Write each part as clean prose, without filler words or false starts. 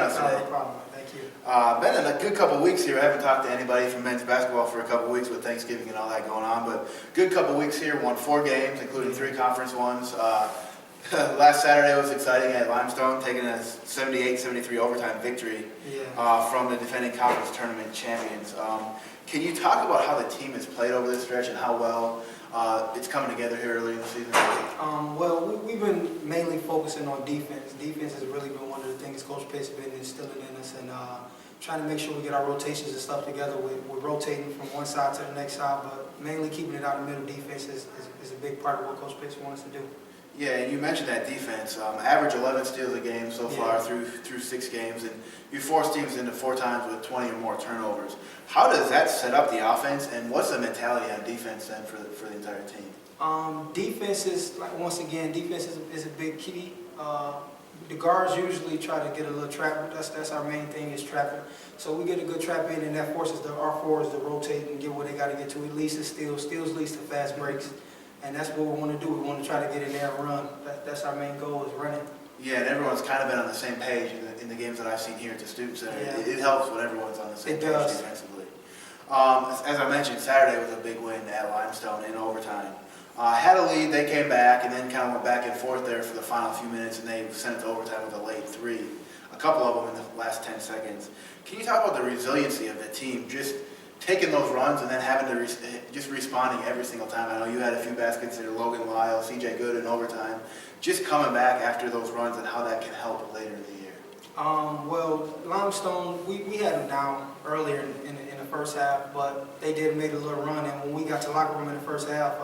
us today. No problem. Thank you. Been in a good couple weeks here. I haven't talked to anybody from men's basketball for a couple weeks with Thanksgiving and all that going on, but good couple weeks here. Won 4 games, including 3 conference ones. Last Saturday was exciting at Limestone, taking a 78-73 overtime victory from the defending conference tournament champions. Can you talk about how the team has played over this stretch and how well it's coming together here early in the season? Well, we've been mainly focusing on defense. Defense has really been one of the things Coach Pace has been instilling in us, and trying to make sure we get our rotations and stuff together. We're rotating from one side to the next side, but mainly keeping it out of the middle defense is a big part of what Coach Pace wants us to do. Yeah, and you mentioned that defense. Average 11 steals a game so far through 6 games, and you forced teams into 4 times with 20 or more turnovers. How does that set up the offense, and what's the mentality on defense then for the entire team? Defense is, once again, defense is a big key. The guards usually try to get a little trap. That's our main thing, is trapping. So we get a good trap in, and that forces our forwards to rotate and get where they got to get to. At least it's steals leads to fast breaks. And that's what we want to do. We want to try to get in there and run. That's our main goal, is running. Yeah, and everyone's kind of been on the same page in the games that I've seen here at the Student Center. Yeah. It helps when everyone's on the same page defensively. As I mentioned, Saturday was a big win at Limestone in overtime. Had a lead, they came back, and then kind of went back and forth there for the final few minutes, and they sent it to overtime with a late 3. A couple of them in the last 10 seconds. Can you talk about the resiliency of the team, just taking those runs and then having to just responding every single time? I know you had a few baskets there, Logan Lyle, CJ Good in overtime. Just coming back after those runs and how that can help later in the year. Well, Limestone, we had them down earlier in the first half, but they did make a little run. And when we got to locker room in the first half,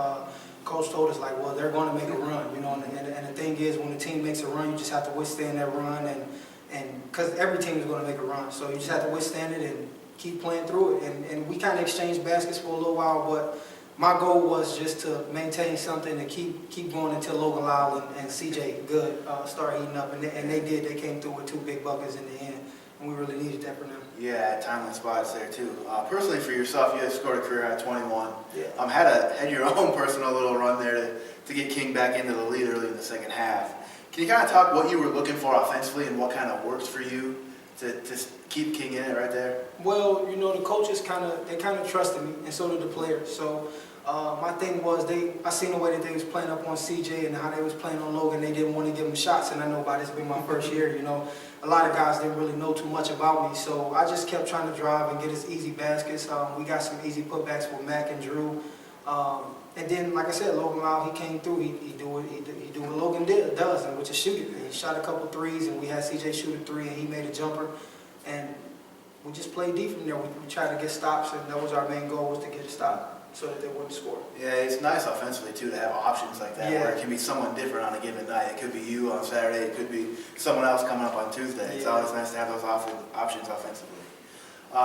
Coach told us, like, well, they're going to make a run, you know. And the thing is, when the team makes a run, you just have to withstand that run, and because every team is going to make a run, so you just have to withstand it and keep playing through it. And we kind of exchanged baskets for a little while, but my goal was just to maintain something and keep going until Logan Lyle and CJ Good start heating up, and they did. They came through with 2 big buckets in the end, and we really needed that for them. Yeah, at timely spots there too. Personally, for yourself, you had scored a career high 21. Yeah. Had your own personal little run there to get King back into the lead early in the second half. Can you kind of talk what you were looking for offensively and what kind of works for you to keep King in it right there? Well, you know, the coaches kind of trusted me, and so did the players. So my thing was, I seen the way that they was playing up on CJ and how they was playing on Logan. They didn't want to give him shots, and I know by this being my first year, you know, a lot of guys didn't really know too much about me. So I just kept trying to drive and get us easy baskets. We got some easy putbacks with Mac and Drew. And then, like I said, Logan Lyle, he came through. He do what Logan does, which is shoot it. He shot a couple threes, and we had CJ shoot a 3, and he made a jumper. And we just played deep from there. We tried to get stops, and that was our main goal, was to get a stop so that they wouldn't score. Yeah, it's nice offensively too to have options like that, where it can be someone different on a given night. It could be you on Saturday. It could be someone else coming up on Tuesday. It's always nice to have those options offensively.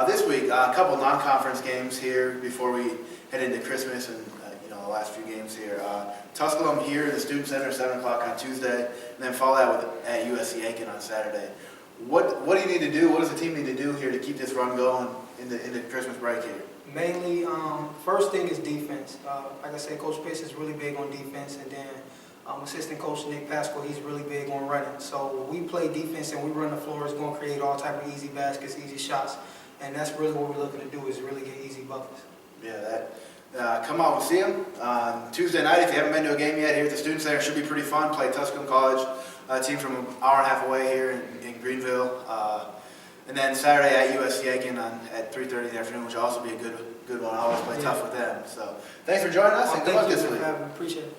This week, a couple non-conference games here before we head into Christmas and the last few games here. Tusculum here at the Student Center, 7 o'clock on Tuesday, and then follow that at USC Aiken on Saturday. What do you need to do? What does the team need to do here to keep this run going in the Christmas break here? Mainly, first thing is defense. Like I said, Coach Pace is really big on defense, and then assistant coach Nick Pascal, he's really big on running. So we play defense and we run the floor. It's going to create all type of easy baskets, easy shots, and that's really what we're looking to do, is really get easy buckets. Yeah, come out and see them. Tuesday night, if you haven't been to a game yet here at the Student Center, it should be pretty fun. Play Tusculum College, a team from an hour and a half away here in Greenville. And then Saturday at USC Aiken at 3:30 in the afternoon, which will also be a good one. I always play tough with them. So thanks for joining us, and good luck this week. Appreciate it.